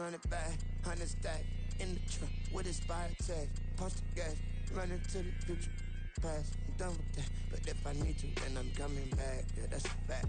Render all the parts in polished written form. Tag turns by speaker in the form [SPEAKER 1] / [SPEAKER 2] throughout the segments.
[SPEAKER 1] run it back, 100 stack in the truck with expired tag. Punch the gas, running to the future. Past, I'm done with that. But if I need to, then I'm coming back. Yeah, that's a fact.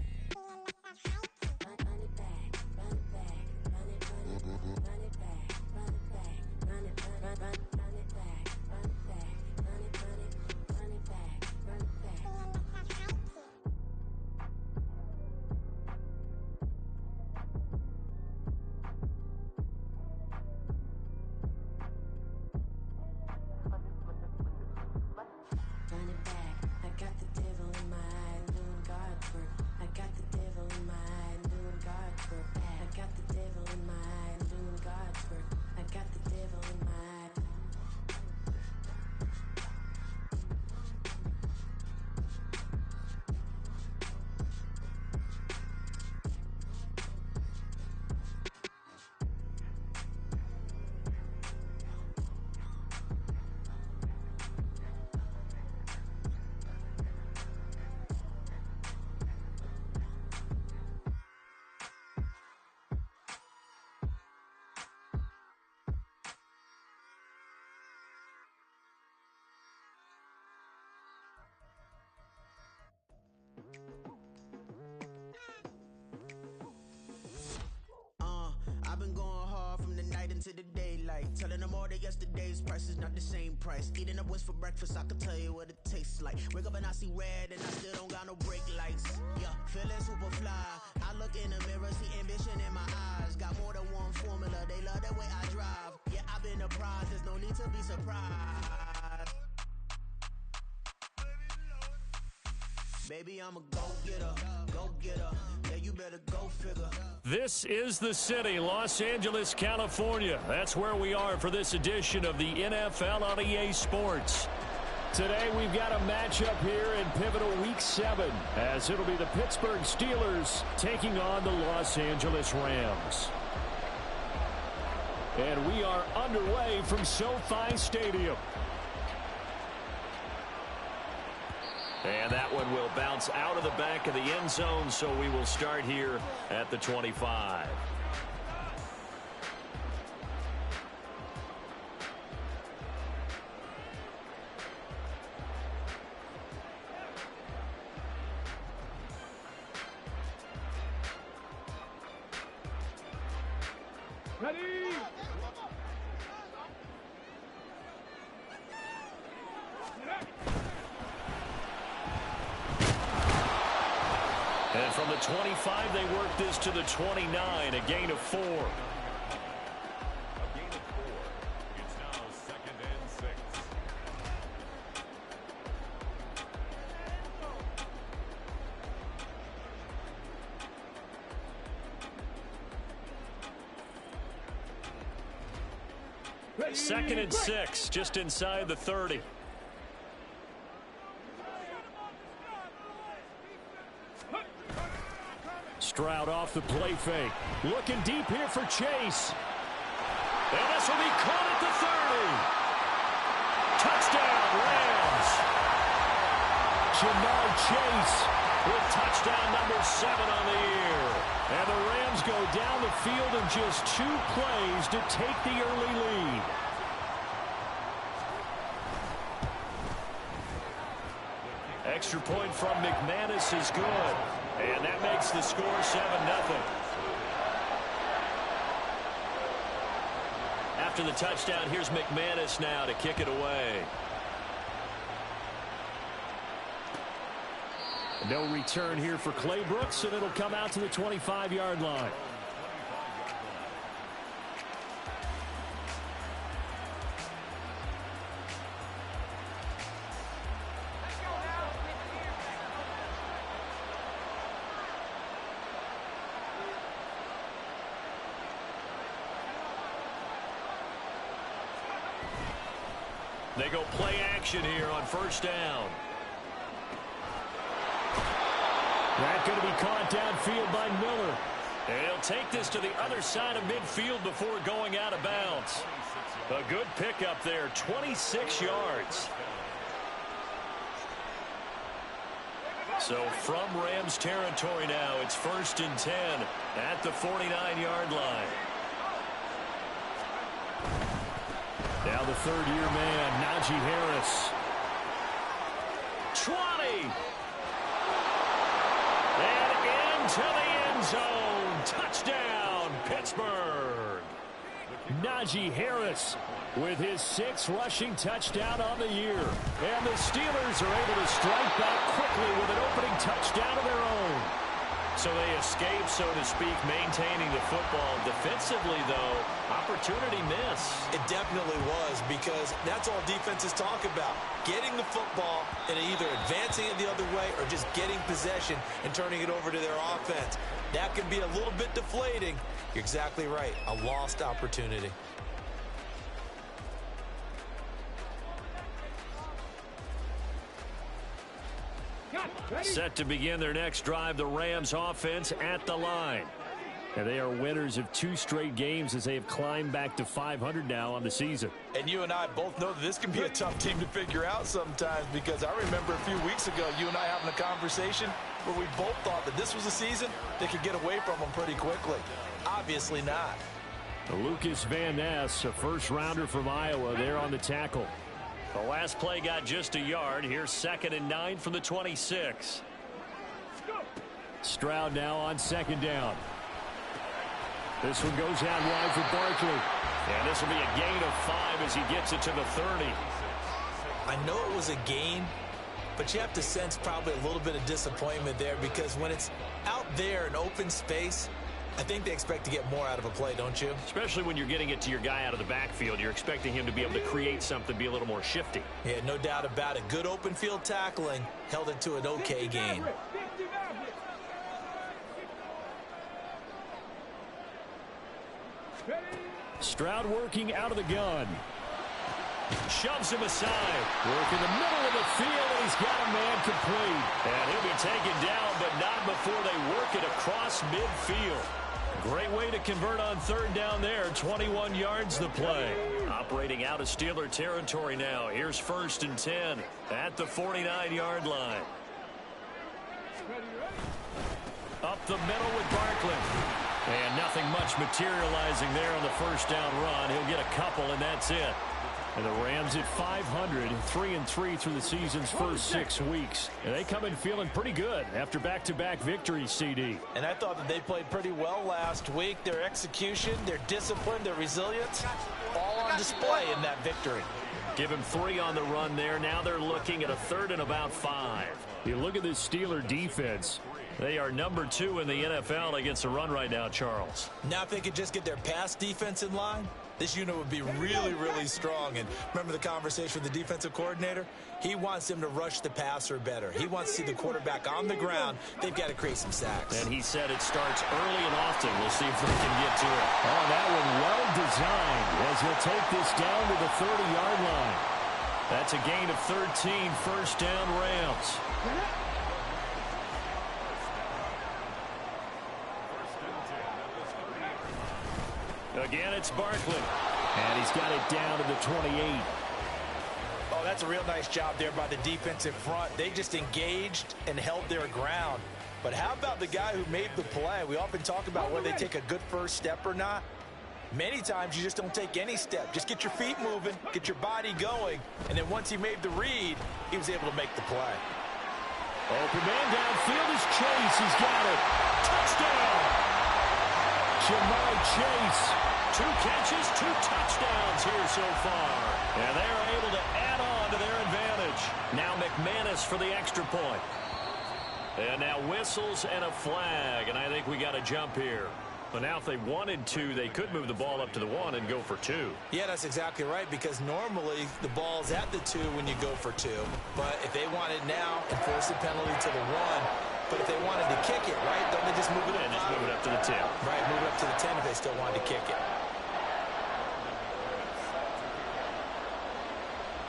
[SPEAKER 2] I've been going hard from the night into the daylight, telling them all that yesterday's price is not the same price. Eating up what's for breakfast, I can tell you what it tastes like. Wake up and I see red and I still don't got no brake lights. Yeah, feeling super fly. I look in the mirror, see ambition in my eyes. Got more than one formula, they love the way I drive. Yeah, I've been a prize, there's no need to be surprised. Baby, I'm a go-getter, go-getter. Yeah, you better go figure.
[SPEAKER 3] This is the city, Los Angeles, California. That's where we are for this edition of the NFL on EA Sports. Today we've got a matchup here in pivotal Week 7, as it'll be the Pittsburgh Steelers taking on the Los Angeles Rams. And we are underway from SoFi Stadium. And that one will bounce out of the back of the end zone, so we will start here at the 25.
[SPEAKER 4] Ready?
[SPEAKER 3] And from the 25, they work this to the 29, a gain of 4.
[SPEAKER 4] A gain of 4. It's now 2nd and 6.
[SPEAKER 3] Ready? 2nd and 6, just inside the 30. Stroud off the play fake. Looking deep here for Chase. And this will be caught at the 30. Touchdown, Rams. Jamar Chase with touchdown number 7 on the year. And the Rams go down the field in just 2 plays to take the early lead. Extra point from McManus is good. And that makes the score 7-0. After the touchdown, here's McManus now to kick it away. No return here for Clay Brooks, and it'll come out to the 25-yard line. They go play action here on 1st down. That's going to be caught downfield by Miller. And he'll take this to the other side of midfield before going out of bounds. A good pickup there, 26 yards. So from Rams territory now, it's 1st and 10 at the 49-yard line. the third-year man, Najee Harris. 20. And into the end zone. Touchdown, Pittsburgh. Najee Harris with his 6th rushing touchdown on the year. And the Steelers are able to strike back quickly with an opening touchdown of their own. So they escape, so to speak, maintaining the football. Defensively, though, opportunity miss.
[SPEAKER 5] It definitely was, because that's all defenses talk about. Getting the football and either advancing it the other way or just getting possession and turning it over to their offense. That can be a little bit deflating. You're exactly right. A lost opportunity.
[SPEAKER 3] Set to begin their next drive, the Rams offense at the line. And they are winners of 2 straight games as they have climbed back to 500 now on the season.
[SPEAKER 5] And you and I both know that this can be a tough team to figure out sometimes, because I remember a few weeks ago you and I having a conversation where we both thought that this was a season that could get away from them pretty quickly. Obviously not.
[SPEAKER 3] Lucas Van Ness, a first-rounder from Iowa, there on the tackle. The last play got just a yard. Here's 2nd and 9 from the 26. Stroud now on 2nd down. This one goes out wide for Barkley. And this will be a gain of 5 as he gets it to the 30.
[SPEAKER 5] I know it was a gain, but you have to sense probably a little bit of disappointment there, because when it's out there in open space, I think they expect to get more out of a play, don't you?
[SPEAKER 3] Especially when you're getting it to your guy out of the backfield. You're expecting him to be able to create something, be a little more shifty.
[SPEAKER 5] Yeah, no doubt about it. Good open field tackling held it to an okay gain.
[SPEAKER 3] Stroud working out of the gun. Shoves him aside. Work in the middle of the field, and he's got a man complete. And he'll be taken down, but not before they work it across midfield. Great way to convert on 3rd down there. 21 yards the play. Operating out of Steeler territory now. Here's 1st and 10 at the 49-yard line. Up the middle with Barkley. And nothing much materializing there on the 1st down run. He'll get a couple, and that's it. And the Rams at 500, 3-3 through the season's first 6 weeks. And they come in feeling pretty good after back-to-back victories, CD.
[SPEAKER 5] And I thought that they played pretty well last week. Their execution, their discipline, their resilience, all on display in that victory.
[SPEAKER 3] Give him 3 on the run there. Now they're looking at a 3rd and about 5. You look at this Steeler defense. They are number 2 in the NFL against the run right now, Charles.
[SPEAKER 5] Now if they could just get their pass defense in line, this unit would be really, really strong. And remember the conversation with the defensive coordinator? He wants them to rush the passer better. He wants to see the quarterback on the ground. They've got to create some sacks.
[SPEAKER 3] And he said it starts early and often. We'll see if they can get to it. Oh, that one well designed as he'll take this down to the 30-yard line. That's a gain of 13, 1st down Rams. Again, it's Barkley. And he's got it down to the 28.
[SPEAKER 5] Oh, that's a real nice job there by the defensive front. They just engaged and held their ground. But how about the guy who made the play? We often talk about whether they take a good first step or not. Many times you just don't take any step. Just get your feet moving, get your body going, and then once he made the read, he was able to make the play.
[SPEAKER 3] Open man downfield is Chase. He's got it. Touchdown! Jamar Chase. 2 catches, 2 touchdowns here so far. And they are able to add on to their advantage. Now McManus for the extra point. And now whistles and a flag. And I think we got a jump here. But now if they wanted to, they could move the ball up to the 1 and go for 2.
[SPEAKER 5] Yeah, that's exactly right, because normally the ball's at the 2 when you go for 2. But if they want it now, enforce the penalty to the 1. But if they wanted to kick it, right, don't they just move it up?
[SPEAKER 3] And just move it up to the 10.
[SPEAKER 5] Right, move it up to the 10 if they still wanted to kick it.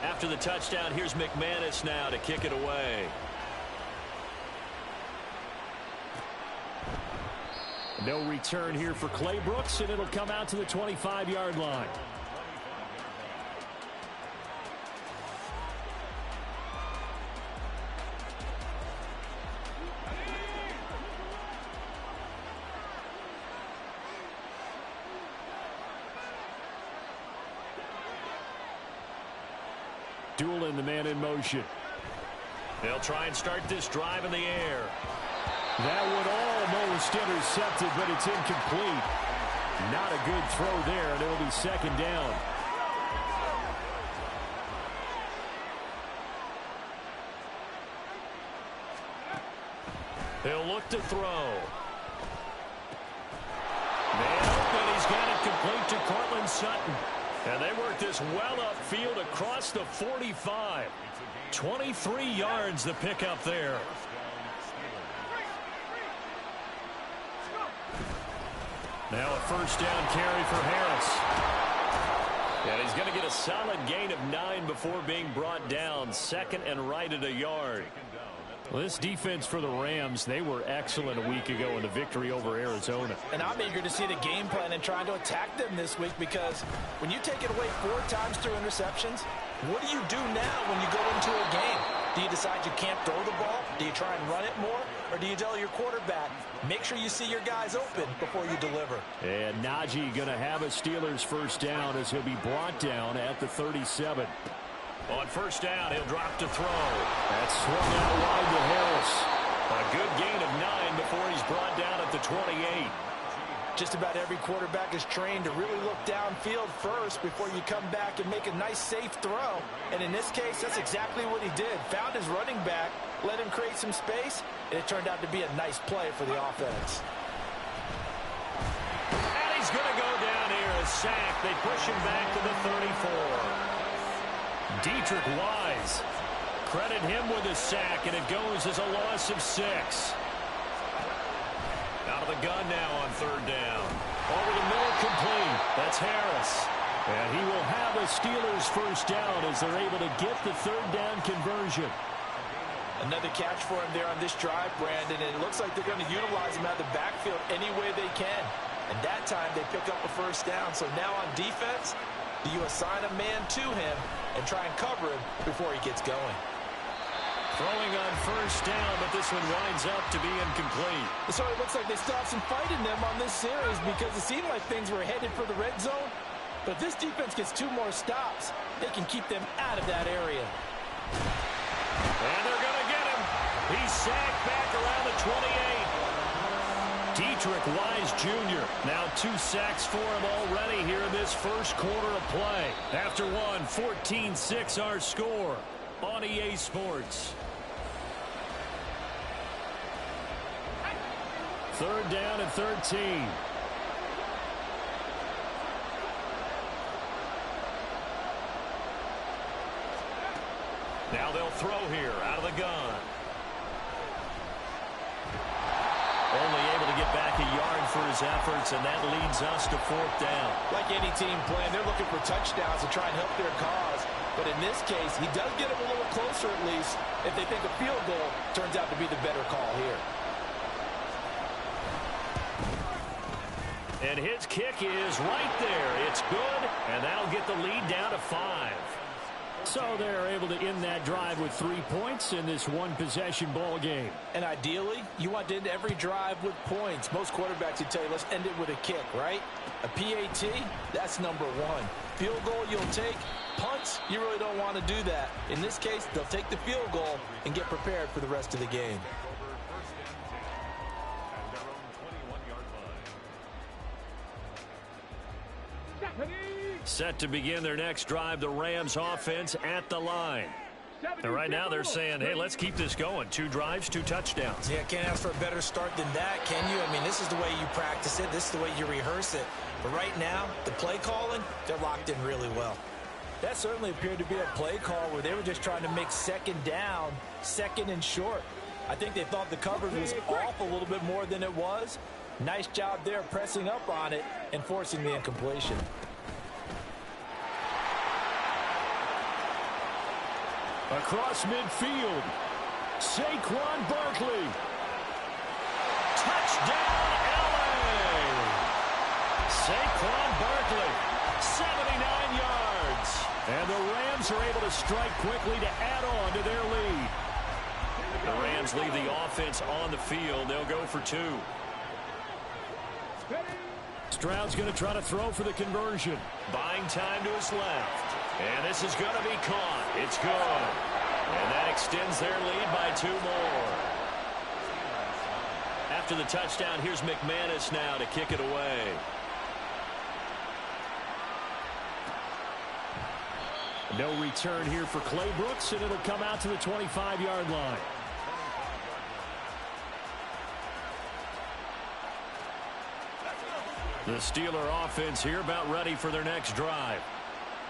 [SPEAKER 3] After the touchdown, here's McManus now to kick it away. No return here for Clay Brooks, and it'll come out to the 25-yard line. dueling the man in motion. They'll try and start this drive in the air. That would almost intercept it, but it's incomplete. Not a good throw there, and it'll be second down. He'll look to throw. Man open, he's got it complete to Cortland Sutton. And they work this well upfield across the 45. 23 yards the pickup there. Now a first down carry for Harris. And he's going to get a solid gain of 9 before being brought down. Second and right at a yard. Well, this defense for the Rams, they were excellent a week ago in the victory over Arizona.
[SPEAKER 5] And I'm eager to see the game plan and trying to attack them this week, because when you take it away 4 times through interceptions, what do you do now when you go into a game? Do you decide you can't throw the ball? Do you try and run it more? Or do you tell your quarterback, make sure you see your guys open before you deliver?
[SPEAKER 3] And Najee going to have a Steelers first down as he'll be brought down at the 37. On first down, he'll drop to throw. That's swung out wide to Harris. A good gain of 9 before he's brought down at the 28.
[SPEAKER 5] Just about every quarterback is trained to really look downfield first before you come back and make a nice, safe throw. And in this case, that's exactly what he did. Found his running back, let him create some space, and it turned out to be a nice play for the offense.
[SPEAKER 3] And he's going to go down here, a sack. They push him back to the 34. Dietrich Wise, credit him with a sack, and it goes as a loss of 6. Out of the gun now on third down. Over the middle, complete. That's Harris. And he will have a Steelers first down as they're able to get the third down conversion.
[SPEAKER 5] Another catch for him there on this drive, Brandon, and it looks like they're going to utilize him out of the backfield any way they can. And that time they pick up a first down. So now on defense, do you assign a man to him and try and cover him before he gets going?
[SPEAKER 3] Throwing on first down, but this one winds up to be incomplete.
[SPEAKER 5] So it looks like they still have some fight in them on this series, because it seemed like things were headed for the red zone. But if this defense gets 2 more stops, they can keep them out of that area.
[SPEAKER 3] And they're going to get him. He's sacked back around the 28. Dietrich Wise Jr. Now 2 sacks for him already here in this first quarter of play. After one, 14-6 our score on EA Sports. Third down and 13. Now they'll throw here out of the gun. Only able to get back a yard for his efforts, and that leads us to fourth down.
[SPEAKER 5] Like any team playing, they're looking for touchdowns to try and help their cause. But in this case, he does get them a little closer at least if they think a field goal turns out to be the better call here.
[SPEAKER 3] And his kick is right there. It's good, and that'll get the lead down to 5. So they're able to end that drive with 3 points in this one-possession ball game.
[SPEAKER 5] And ideally, you want to end every drive with points. Most quarterbacks would tell you, let's end it with a kick, right? A PAT, that's number 1. Field goal you'll take. Punts, you really don't want to do that. In this case, they'll take the field goal and get prepared for the rest of the game.
[SPEAKER 3] Set to begin their next drive, the Rams offense at the line. And right now they're saying, hey, let's keep this going. 2 drives, 2 touchdowns.
[SPEAKER 5] Yeah, can't ask for a better start than that, can you? I mean, this is the way you practice it. This is the way you rehearse it. But right now, the play calling, they're locked in really well. That certainly appeared to be a play call where they were just trying to make second down, second and short. I think they thought the coverage was off a little bit more than it was. Nice job there pressing up on it and forcing the incompletion.
[SPEAKER 3] Across midfield, Saquon Barkley. Touchdown, LA! Saquon Barkley, 79 yards. And the Rams are able to strike quickly to add on to their lead. The Rams leave the offense on the field. They'll go for 2. Stroud's going to try to throw for the conversion. Buying time to his left. And this is going to be caught. It's good. And that extends their lead by 2 more. After the touchdown, here's McManus now to kick it away. No return here for Clay Brooks, and it'll come out to the 25-yard line. The Steeler offense here about ready for their next drive.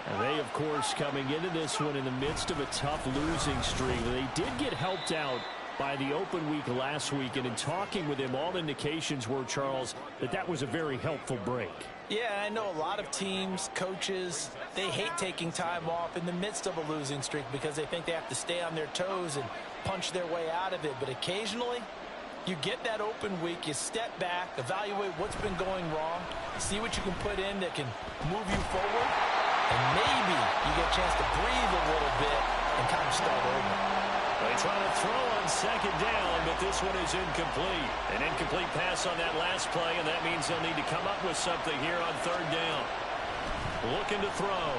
[SPEAKER 3] And they, of course, coming into this one in the midst of a tough losing streak. They did get helped out by the open week last week, and in talking with him, all indications were, Charles, that was a very helpful break.
[SPEAKER 5] Yeah, I know a lot of teams, coaches, they hate taking time off in the midst of a losing streak because they think they have to stay on their toes and punch their way out of it. But occasionally, you get that open week, you step back, evaluate what's been going wrong, see what you can put in that can move you forward, and maybe you get a chance to breathe a little bit and kind of start over.
[SPEAKER 3] They try to throw on second down, but this one is incomplete. An incomplete pass on that last play, and that means they'll need to come up with something here on third down. Looking to throw.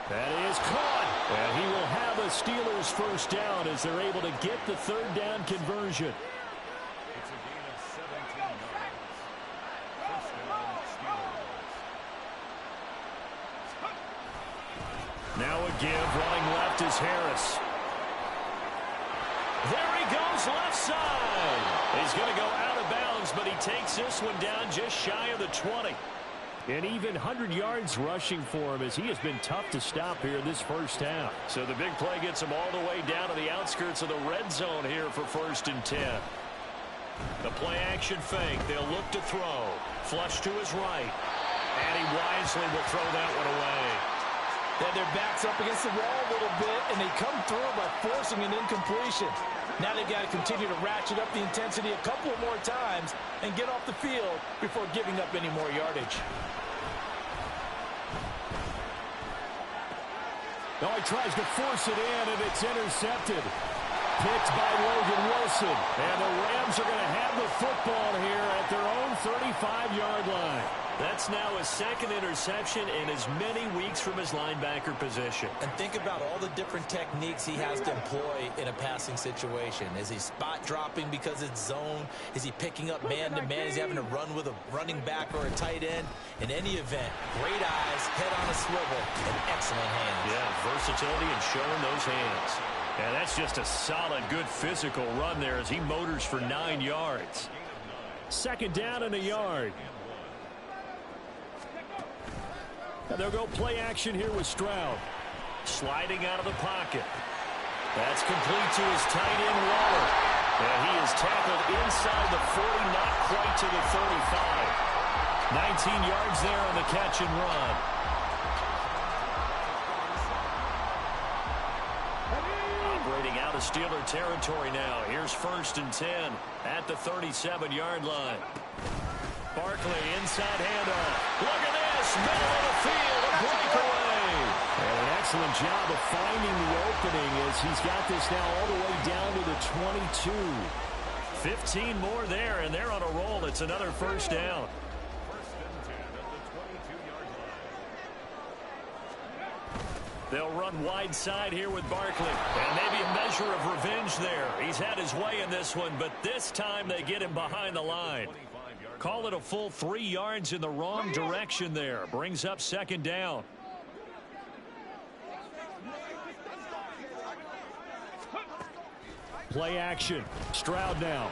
[SPEAKER 3] That is caught. And he will have a Steelers first down as they're able to get the third down conversion.
[SPEAKER 4] It's a gain of 17 yards. First down, Steelers.
[SPEAKER 3] Now a give, running left is Harris. There he goes, left side. He's going to go out of bounds, but he takes this one down just shy of the 20. And even 100 yards rushing for him as he has been tough to stop here this first half. So the big play gets him all the way down to the outskirts of the red zone here for 1st and 10. The play action fake. They'll look to throw. Flush to his right. And he wisely will throw that one away.
[SPEAKER 5] Then their back's up against the wall a little bit, and they come through by forcing an incompletion. Now they've got to continue to ratchet up the intensity a couple more times and get off the field before giving up any more yardage.
[SPEAKER 3] Oh, he tries to force it in, and it's intercepted. Picked by Logan Wilson. And the Rams are going to have the football here at their own 35-yard line. That's now his second interception in as many weeks from his linebacker position.
[SPEAKER 5] And think about all the different techniques he has to employ in a passing situation. Is he spot dropping because it's zone? Is he picking up man-to-man? Is he having to run with a running back or a tight end? In any event, great eyes, head on a swivel, and excellent hands.
[SPEAKER 3] Yeah, versatility and showing those hands. And that's just a solid, good physical run there as he motors for 9 yards. Second down and a yard. And they'll go play action here with Stroud. Sliding out of the pocket. That's complete to his tight end, Waller. And he is tackled inside the 40, not quite to the 35. 19 yards there on the catch and run. Operating out of Steeler territory now. Here's 1st and 10 at the 37-yard line. Barkley, inside handoff. Look at this, middle of the field, a breakaway. And an excellent job of finding the opening as he's got this now all the way down to the 22. 15 more there, and they're on a roll. It's another first down.
[SPEAKER 4] 1st and 10 at the 22-yard line.
[SPEAKER 3] They'll run wide side here with Barkley. And maybe a measure of revenge there. He's had his way in this one, but this time they get him behind the line. Call it a full 3 yards in the wrong direction there. Brings up second down. Play action. Stroud now.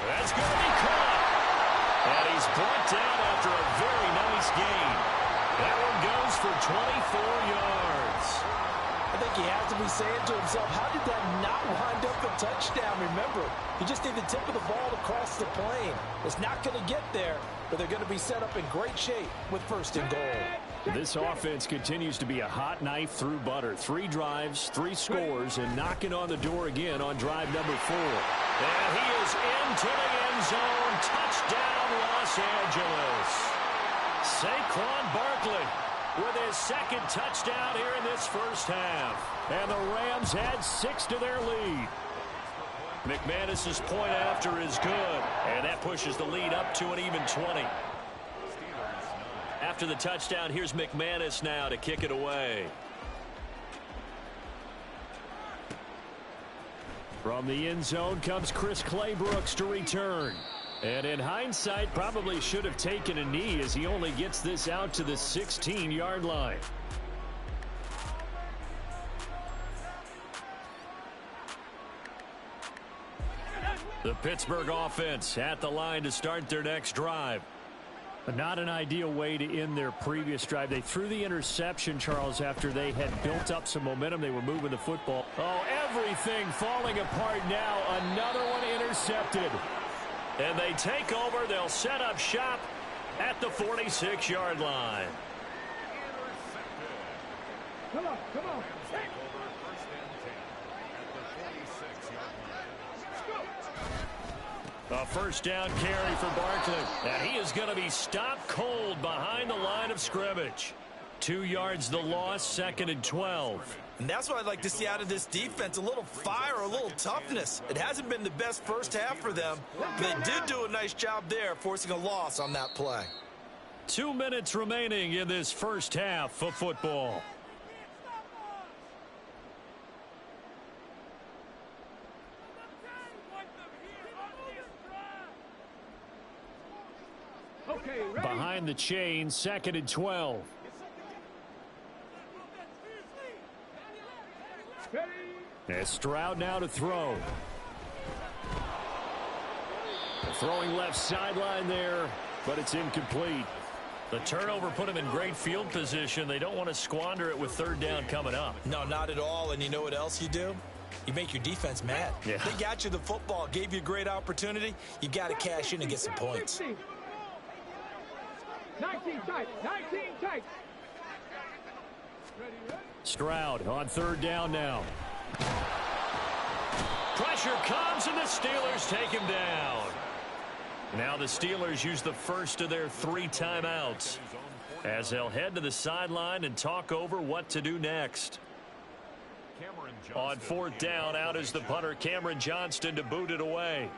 [SPEAKER 3] That's going to be caught. And he's brought down after a very nice gain. That one goes for 24 yards.
[SPEAKER 5] I think he has to be saying to himself, how did that not wind up a touchdown? Remember, you just need the tip of the ball to cross the plane. It's not going to get there, but they're going to be set up in great shape with 1st and goal.
[SPEAKER 3] This offense continues to be a hot knife through butter. 3 drives, 3 scores, and knocking on the door again on drive number 4. And he is into the end zone. Touchdown, Los Angeles. Saquon Barkley with his second touchdown here in this first half. And the Rams add 6 to their lead. McManus's point after is good. And that pushes the lead up to an even 20. After the touchdown, here's McManus now to kick it away. From the end zone comes Chris Claybrooks to return. And in hindsight, probably should have taken a knee as he only gets this out to the 16-yard line. The Pittsburgh offense at the line to start their next drive. But not an ideal way to end their previous drive. They threw the interception, Charles, after they had built up some momentum. They were moving the football. Oh, everything falling apart now. Another one intercepted. And they take over. They'll set up shop at the 46-yard line.
[SPEAKER 4] Come on, come on. Take over first and 10 at the 46-yard line.
[SPEAKER 3] A first down carry for Barkley. And he is going to be stopped cold behind the line of scrimmage. 2 yards the loss, 2nd and 12.
[SPEAKER 5] And that's what I'd like to see out of this defense, a little fire, a little toughness. It hasn't been the best first half for them, but they did do a nice job there, forcing a loss on that play.
[SPEAKER 3] 2 minutes remaining in this first half of football. Behind the chain, 2nd and 12. And Stroud now to throw. Throwing left sideline there, but it's incomplete. The turnover put him in great field position. They don't want to squander it with 3rd down coming up.
[SPEAKER 5] No, not at all. And you know what else you do? You make your defense mad.
[SPEAKER 3] Yeah.
[SPEAKER 5] They got you the football, gave you a great opportunity. You got to cash in and get some points.
[SPEAKER 6] 19 tight, 19 tight.
[SPEAKER 3] Stroud on 3rd down now. Pressure comes, and the Steelers take him down. Now the Steelers use the first of their 3 timeouts as they'll head to the sideline and talk over what to do next. On 4th down, out is the punter, Cameron Johnston, to boot it away.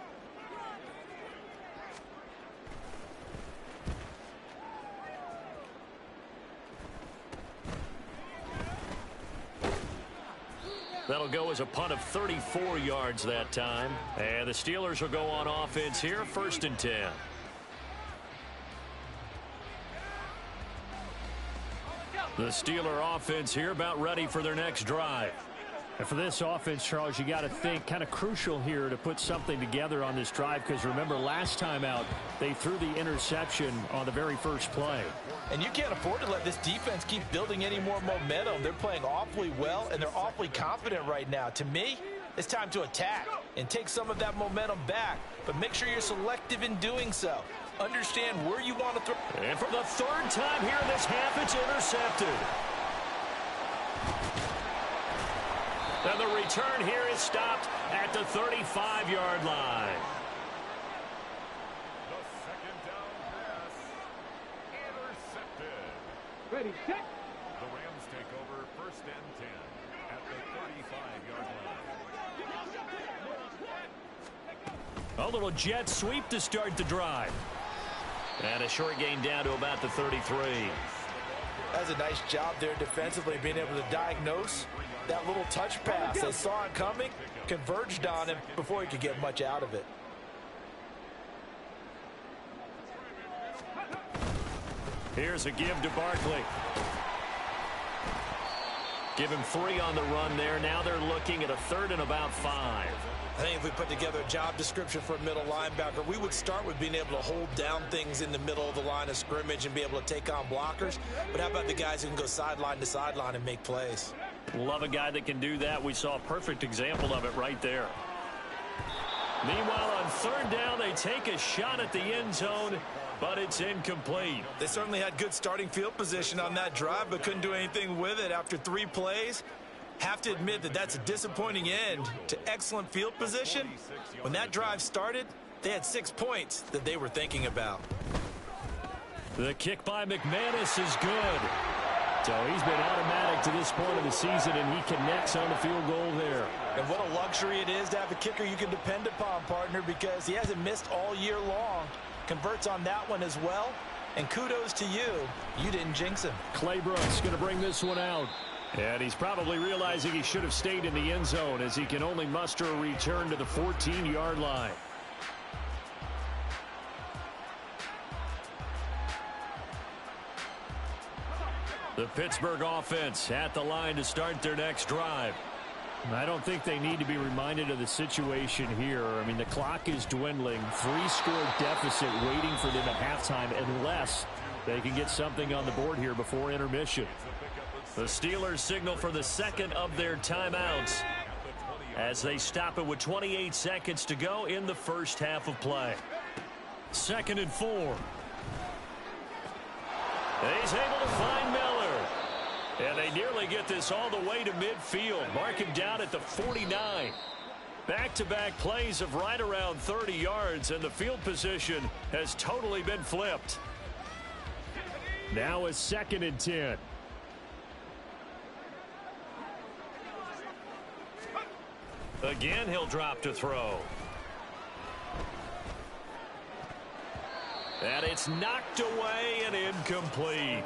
[SPEAKER 3] That'll go as a punt of 34 yards that time. And the Steelers will go on offense here, 1st and 10. The Steeler offense here about ready for their next drive. And for this offense, Charles, you got to think kind of crucial here to put something together on this drive, because remember last time out they threw the interception on the very first play.
[SPEAKER 5] And you can't afford to let this defense keep building any more momentum. They're playing awfully well, and they're awfully confident right now. To me, it's time to attack and take some of that momentum back, but make sure you're selective in doing so. Understand where you want to throw.
[SPEAKER 3] And for the 3rd time here in this half, it's intercepted. And the return here is stopped at the 35-yard line.
[SPEAKER 4] The 2nd down pass intercepted.
[SPEAKER 6] Ready, set.
[SPEAKER 4] The Rams take over 1st and 10 at the 35-yard line.
[SPEAKER 3] A little jet sweep to start the drive. And a short gain down to about the 33.
[SPEAKER 5] That's a nice job there defensively, being able to diagnose that little touch pass. They saw it coming, converged on him before he could get much out of it.
[SPEAKER 3] Here's a give to Barkley. Give him 3 on the run there. Now they're looking at a 3rd and about 5.
[SPEAKER 5] I think if we put together a job description for a middle linebacker, we would start with being able to hold down things in the middle of the line of scrimmage and be able to take on blockers. But how about the guys who can go sideline to sideline and make plays?
[SPEAKER 3] Love a guy that can do that. We saw a perfect example of it right there. Meanwhile, on 3rd down, they take a shot at the end zone, but it's incomplete.
[SPEAKER 5] They certainly had good starting field position on that drive, but couldn't do anything with it after 3 plays. Have to admit that that's a disappointing end to excellent field position. When that drive started, they had 6 points that they were thinking about.
[SPEAKER 3] The kick by McManus is good. So he's been automatic to this point of the season, and he connects on the field goal there.
[SPEAKER 5] And what a luxury it is to have a kicker you can depend upon, partner, because he hasn't missed all year long. Converts on that one as well. And kudos to you. You didn't jinx him.
[SPEAKER 3] Clay Brooks going to bring this one out. And he's probably realizing he should have stayed in the end zone as he can only muster a return to the 14-yard line. The Pittsburgh offense at the line to start their next drive. I don't think they need to be reminded of the situation here. I mean, the clock is dwindling. 3-score deficit waiting for them at halftime unless they can get something on the board here before intermission. The Steelers signal for the second of their timeouts as they stop it with 28 seconds to go in the first half of play. 2nd and 4. He's able to find Miller. And they nearly get this all the way to midfield. Mark him down at the 49. Back-to-back plays of right around 30 yards, and the field position has totally been flipped. Now a 2nd and 10. Again, he'll drop to throw. And it's knocked away and incomplete.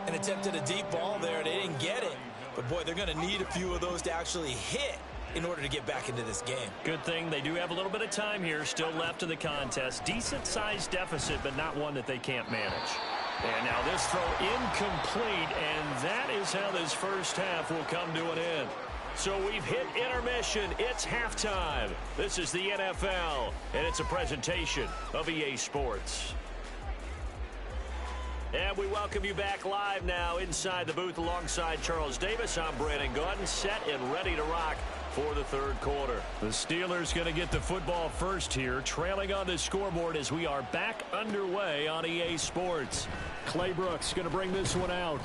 [SPEAKER 5] And attempted a deep ball there. They didn't get it. But, boy, they're going to need a few of those to actually hit in order to get back into this game.
[SPEAKER 3] Good thing they do have a little bit of time here still left in the contest. Decent-sized deficit, but not one that they can't manage. And now this throw incomplete, and that is how this first half will come to an end. So we've hit intermission. It's halftime. This is the NFL, and it's a presentation of EA Sports. And we welcome you back live now inside the booth alongside Charles Davis. I'm Brandon Gaudin, set and ready to rock for the third quarter. The Steelers going to get the football first here, trailing on the scoreboard as we are back underway on EA Sports. Clay Brooks going to bring this one out.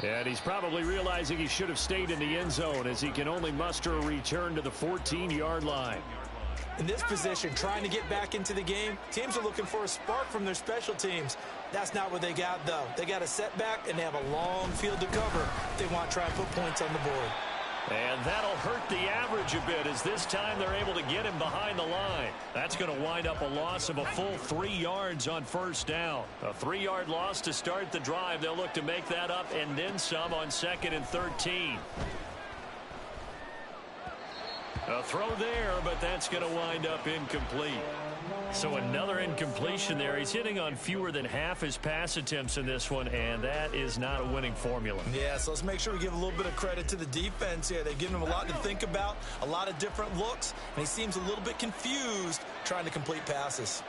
[SPEAKER 3] And he's probably realizing he should have stayed in the end zone as he can only muster a return to the 14-yard line.
[SPEAKER 5] In this position, trying to get back into the game, teams are looking for a spark from their special teams. That's not what they got, though. They got a setback, and they have a long field to cover if they want to try and put points on the board.
[SPEAKER 3] And that'll hurt the average a bit as this time they're able to get him behind the line. That's going to wind up a loss of a full 3 yards on first down. A 3-yard loss to start the drive. They'll look to make that up and then some on 2nd and 13. A throw there, but that's going to wind up incomplete. So another incompletion there. He's hitting on fewer than half his pass attempts in this one, and that is not a winning formula.
[SPEAKER 5] Yeah, so let's make sure we give a little bit of credit to the defense here. They've given him a lot to think about, a lot of different looks, and he seems a little bit confused trying to complete passes.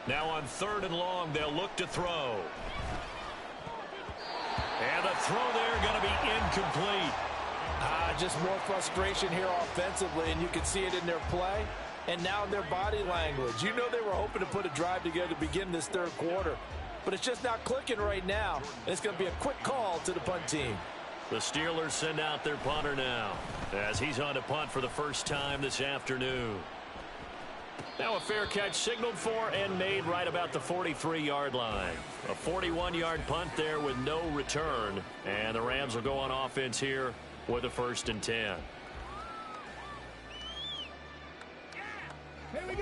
[SPEAKER 3] Now on 3rd and long, they'll look to throw. And the throw there going to be incomplete.
[SPEAKER 7] Just more frustration here offensively, and you can see it in their play and now in their body language. You know they were hoping to put a drive together to begin this third quarter, but it's just not clicking right now, and it's going to be a quick call to the punt team.
[SPEAKER 3] The Steelers send out their punter now as he's on to punt for the first time this afternoon. Now a fair catch signaled for and made right about the 43-yard line. A 41-yard punt there with no return, and the Rams will go on offense here with a 1st and 10.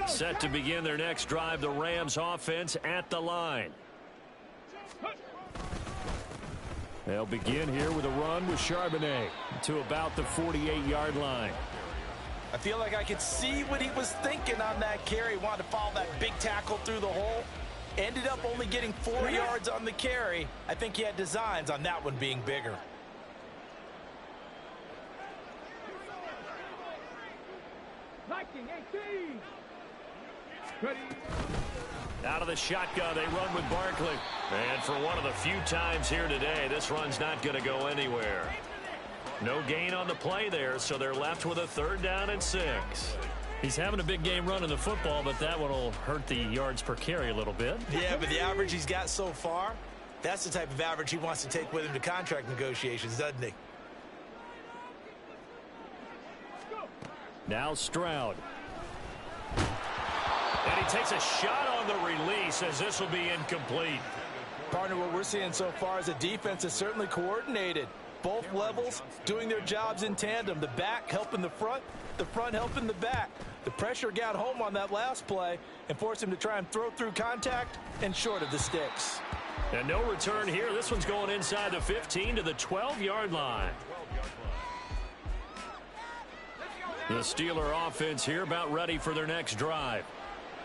[SPEAKER 3] Set to begin their next drive, the Rams offense at the line. They'll begin here with a run with Charbonnet to about the 48-yard line.
[SPEAKER 7] I feel like I could see what he was thinking on that carry. Wanted to follow that big tackle through the hole. Ended up only getting 4 yards on the carry. I think he had designs on that one being bigger.
[SPEAKER 3] Out of the shotgun, they run with Barkley. And for one of the few times here today, this run's not going to go anywhere. No gain on the play there, so they're left with a 3rd down and 6. He's having a big game running the football, but that one will hurt the yards per carry a little bit.
[SPEAKER 5] Yeah, but the average he's got so far, that's the type of average he wants to take with him to contract negotiations, doesn't he?
[SPEAKER 3] Now Stroud. And he takes a shot on the release as this will be incomplete.
[SPEAKER 7] Partner, what we're seeing so far is the defense is certainly coordinated. both levels doing their jobs in tandem. The back helping the front helping the back. The pressure got home on that last play and forced him to try and throw through contact and short of the sticks.
[SPEAKER 3] And no return here. This one's going inside the 15 to the 12-yard line. The Steeler offense here about ready for their next drive.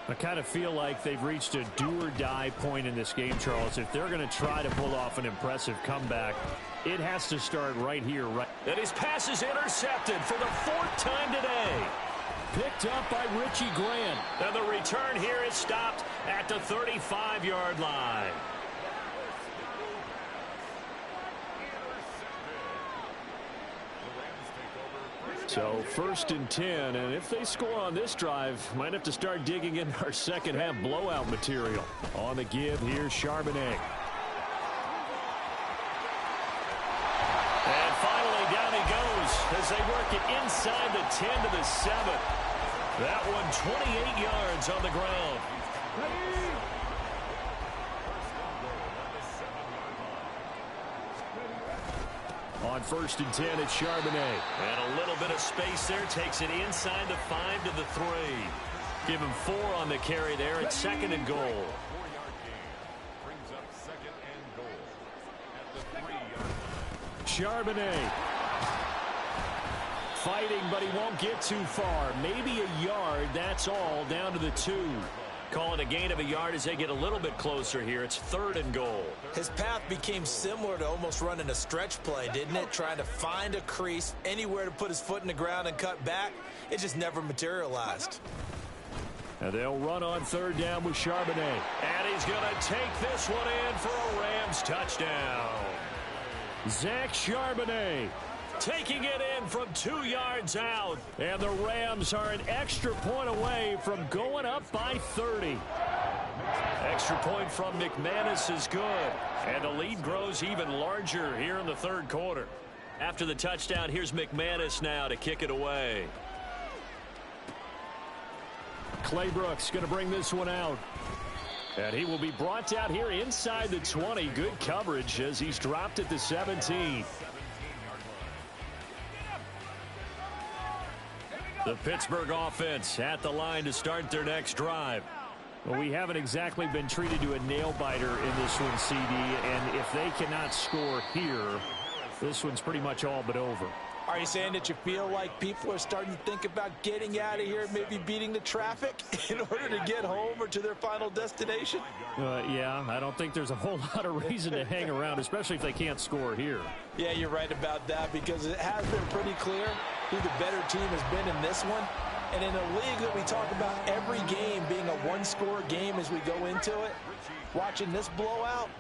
[SPEAKER 3] I kind of feel like they've reached a do-or-die point in this game, Charles. If they're going to try to pull off an impressive comeback, it has to start right here. And his pass is intercepted for the 4th time today. Picked up by Richie Grant. And the return here is stopped at the 35-yard line. So 1st and 10, and if they score on this drive, might have to start digging in our second half blowout material. On the give, here's Charbonnet. And finally down he goes as they work it inside the 10 to the 7. That one 28 yards on the ground. On 1st and 10, it's Charbonnet. And a little bit of space there. Takes it inside the 5 to the 3. Give him 4 on the carry there. It's 2nd and goal.
[SPEAKER 4] 4-yard gain brings up 2nd and goal at the 3-yard line.
[SPEAKER 3] Charbonnet. Fighting, but he won't get too far. Maybe a yard, that's all, down to the 2. Call it a gain of a yard as they get a little bit closer here. It's 3rd and goal.
[SPEAKER 5] His path became similar to almost running a stretch play, didn't it? Trying to find a crease, anywhere to put his foot in the ground and cut back. It just never materialized.
[SPEAKER 3] And they'll run on 3rd down with Charbonnet. And he's going to take this one in for a Rams touchdown. Zach Charbonnet taking it in from 2 yards out. And the Rams are an extra point away from going up by 30. Extra point from McManus is good. And the lead grows even larger here in the 3rd quarter. After the touchdown, here's McManus now to kick it away. Clay Brooks going to bring this one out. And he will be brought out here inside the 20. Good coverage as he's dropped at the 17. The Pittsburgh offense at the line to start their next drive. Well, we haven't exactly been treated to a nail-biter in this one, CD, and if they cannot score here, this one's pretty much all but over.
[SPEAKER 7] Are you saying that you feel like people are starting to think about getting out of here, maybe beating the traffic in order to get home or to their final destination?
[SPEAKER 3] Yeah, I don't think there's a whole lot of reason to hang around, especially if they can't score here.
[SPEAKER 7] Yeah, you're right about that because it has been pretty clear who the better team has been in this one. And in a league that we talk about every game being a one-score game as we go into it, watching this blowout,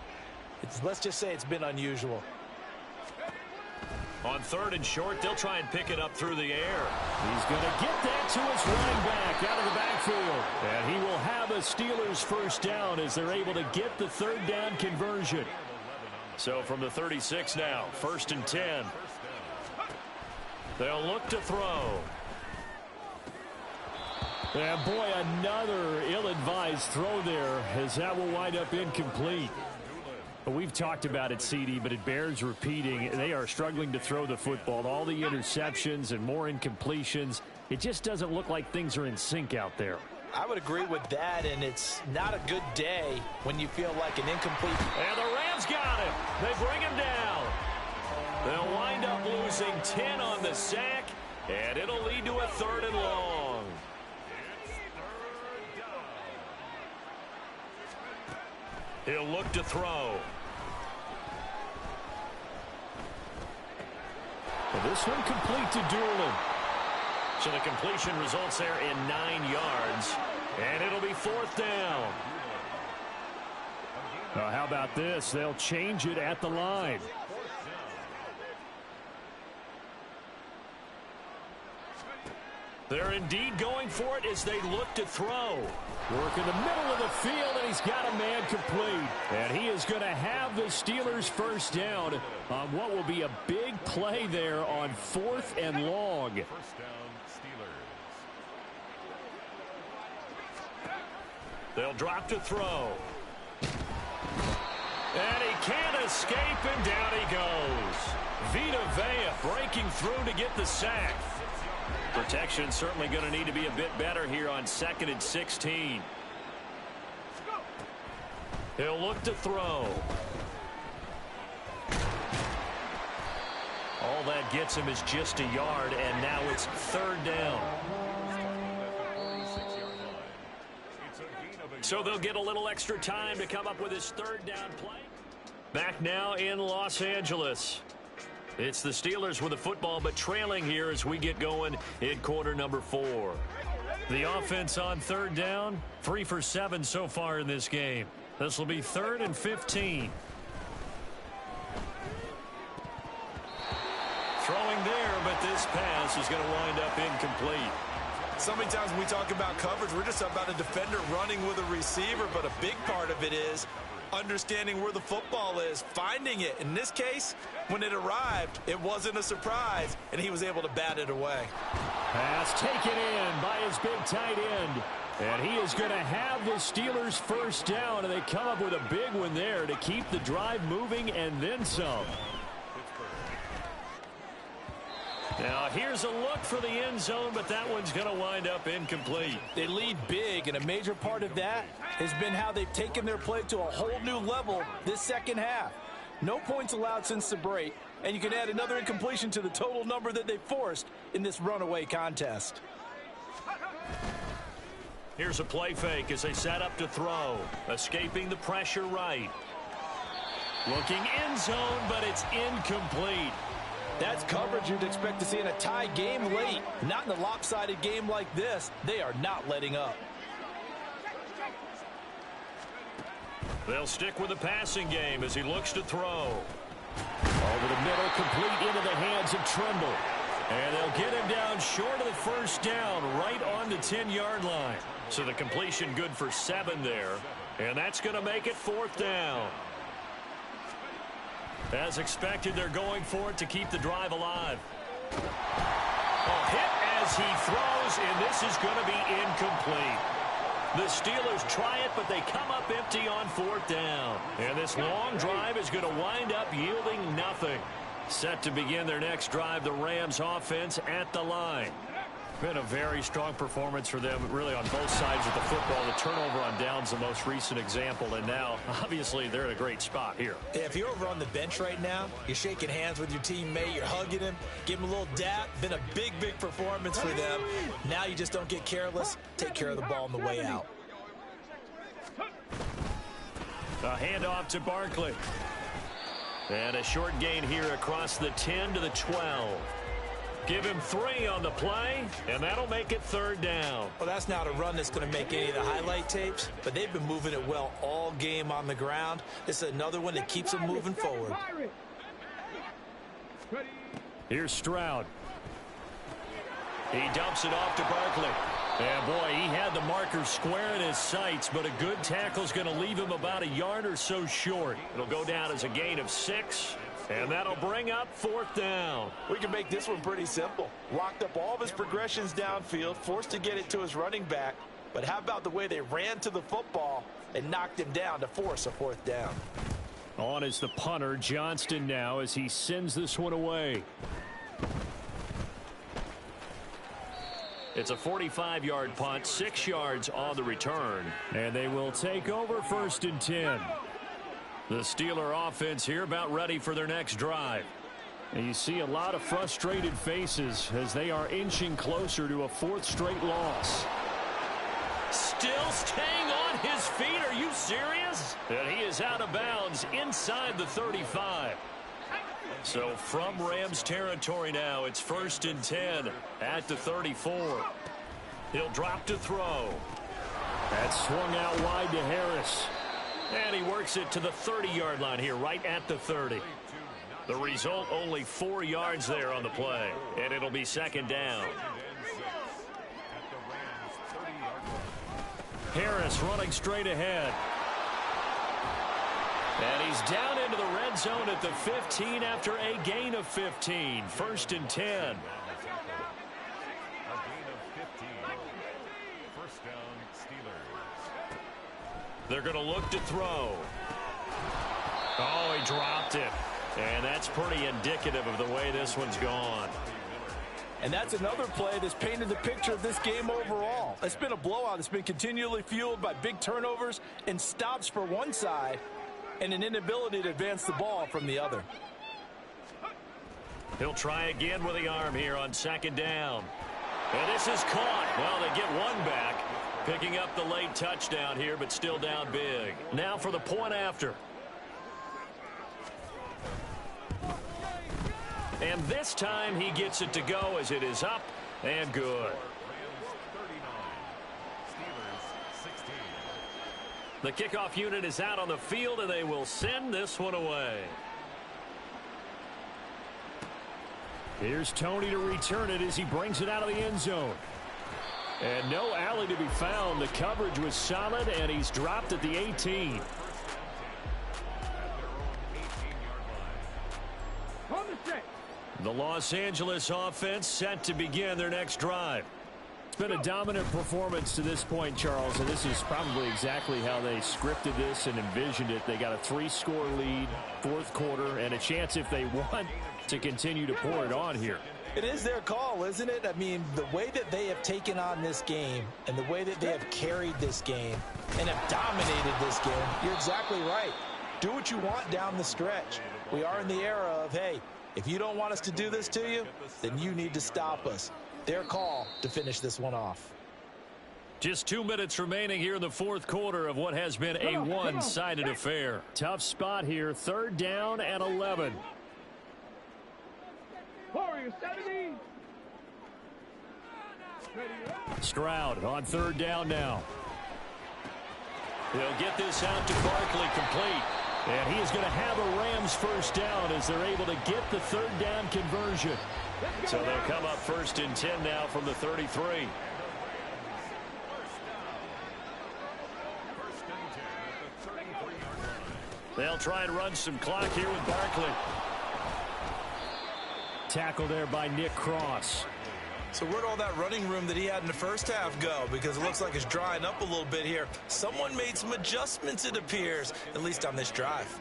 [SPEAKER 7] let's just say it's been unusual.
[SPEAKER 3] On 3rd and short, they'll try and pick it up through the air. He's going to get that to his running back out of the backfield. And he will have a Steelers first down as they're able to get the 3rd down conversion. So from the 36 now, 1st and 10. They'll look to throw. And boy, another ill-advised throw there as that will wind up incomplete. We've talked about it, CD, but it bears repeating. They are struggling to throw the football. All the interceptions and more incompletions. It just doesn't look like things are in sync out there.
[SPEAKER 7] I would agree with that, and it's not a good day when you feel like an incomplete.
[SPEAKER 3] And the Rams got him. They bring him down. They'll wind up losing 10 on the sack, and it'll lead to a 3rd and long. He'll look to throw. Well, this one complete to Doolin. So the completion results there in 9 yards. And it'll be 4th down. How about this? They'll change it at the line. They're indeed going for it as they look to throw. Work in the middle of the field, and he's got a man complete. And he is going to have the Steelers first down on what will be a big play there on 4th and long.
[SPEAKER 4] First down, Steelers.
[SPEAKER 3] They'll drop to throw. And he can't escape, and down he goes. Vita Vea breaking through to get the sack. Protection certainly going to need to be a bit better here on 2nd and 16. He'll look to throw. All that gets him is just a yard, and now it's 3rd down. So they'll get a little extra time to come up with his 3rd down play. Back now in Los Angeles. It's the Steelers with the football, but trailing here as we get going in quarter number 4. The offense on 3rd down, 3 for 7 so far in this game. This will be 3rd and 15. Throwing there, but this pass is going to wind up incomplete.
[SPEAKER 5] So many times when we talk about coverage, we're just about a defender running with a receiver, but a big part of it is understanding where the football is, finding it. In this case, when it arrived, it wasn't a surprise, and he was able to bat it away.
[SPEAKER 3] Pass taken in by his big tight end. And he is going to have the Steelers' 1st down, and they come up with a big one there to keep the drive moving and then some. Now, here's a look for the end zone, but that one's going to wind up incomplete.
[SPEAKER 7] They lead big, and a major part of that has been how they've taken their play to a whole new level this 2nd half. No points allowed since the break, and you can add another incompletion to the total number that they forced in this runaway contest.
[SPEAKER 3] Here's a play fake as they set up to throw. Escaping the pressure right. Looking end zone, but it's incomplete.
[SPEAKER 7] That's coverage you'd expect to see in a tie game late. Not in a lopsided game like this. They are not letting up.
[SPEAKER 3] They'll stick with the passing game as he looks to throw. Over the middle, complete into the hands of Tremble. And they'll get him down short of the 1st down, right on the 10-yard line. So the completion good for 7 there. And that's going to make it 4th down. As expected, they're going for it to keep the drive alive. A hit as he throws, and this is going to be incomplete. The Steelers try it, but they come up empty on 4th down. And this long drive is going to wind up yielding nothing. Set to begin their next drive, the Rams offense at the line. Been a very strong performance for them, really, on both sides of the football. The turnover on downs, the most recent example, and now, obviously, they're in a great spot here.
[SPEAKER 5] Yeah, if you're over on the bench right now, you're shaking hands with your teammate, you're hugging him, give him a little dap. Been a big, big performance for them. Now you just don't get careless. Take care of the ball on the way out.
[SPEAKER 3] A handoff to Barkley. And a short gain here across the 10 to the 12. Give him 3 on the play, and that'll make it 3rd down.
[SPEAKER 5] Well, that's not a run that's going to make any of the highlight tapes, but they've been moving it well all game on the ground. This is another one that keeps them moving forward.
[SPEAKER 3] Here's Stroud. He dumps it off to Barkley. And, boy, he had the marker square in his sights, but a good tackle's going to leave him about a yard or so short. It'll go down as a gain of 6. And that'll bring up 4th down.
[SPEAKER 7] We can make this one pretty simple. Locked up all of his progressions downfield, forced to get it to his running back. But how about the way they ran to the football and knocked him down to force a 4th down?
[SPEAKER 3] On is the punter, Johnston, now as he sends this one away. It's a 45-yard punt, 6 yards on the return. And they will take over 1st and 10. The Steeler offense here about ready for their next drive. And you see a lot of frustrated faces as they are inching closer to a 4th straight loss. Still staying on his feet. Are you serious? And he is out of bounds inside the 35. So from Rams territory now, it's 1st and 10 at the 34. He'll drop to throw. That's swung out wide to Harris. And he works it to the 30-yard line here, right at the 30. The result, only 4 yards there on the play. And it'll be 2nd down. Harris running straight ahead. And he's down into the red zone at the 15 after a gain of 15. 1st and 10. They're going to look to throw. Oh, he dropped it. And that's pretty indicative of the way this one's gone.
[SPEAKER 7] And that's another play that's painted the picture of this game overall. It's been a blowout. It's been continually fueled by big turnovers and stops for one side and an inability to advance the ball from the other.
[SPEAKER 3] He'll try again with the arm here on second down. And this is caught. Well, they get one back, picking up the late touchdown here, but still down big. Now for the point after. And this time he gets it to go as it is up and good. The kickoff unit is out on the field, and they will send this one away. Here's Tony to return it as he brings it out of the end zone. And no alley to be found. The coverage was solid, and he's dropped at the 18. The Los Angeles offense set to begin their next drive. It's been a dominant performance to this point, Charles, and this is probably exactly how they scripted this and envisioned it. They got a 3-score lead, fourth quarter, and a chance if they want to continue to pour it on here.
[SPEAKER 7] It is their call, isn't it? I mean, the way that they have taken on this game and the way that they have carried this game and have dominated this game, you're exactly right. Do what you want down the stretch. We are in the era of, hey, if you don't want us to do this to you, then you need to stop us. Their call to finish this one off.
[SPEAKER 3] Just 2 minutes remaining here in the fourth quarter of what has been a one-sided affair. Tough spot here, third down and 11. Stroud on third down now. They'll get this out to Barkley complete. And he is going to have a Rams first down as they're able to get the third down conversion. So they'll come up first and 10 now from the 33. They'll try and run some clock here with Barkley. Tackle there by Nick Cross.
[SPEAKER 5] So where'd all that running room that he had in the first half go? Because it looks like it's drying up a little bit here. Someone made some adjustments, it appears, at least on this drive.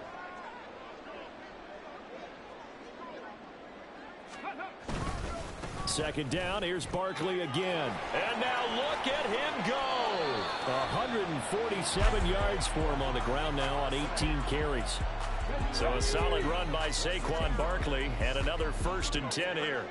[SPEAKER 3] Second down, here's Barkley again. And now look at him go. 147 yards for him on the ground now on 18 carries. So a solid run by Saquon Barkley and another first and 10 here.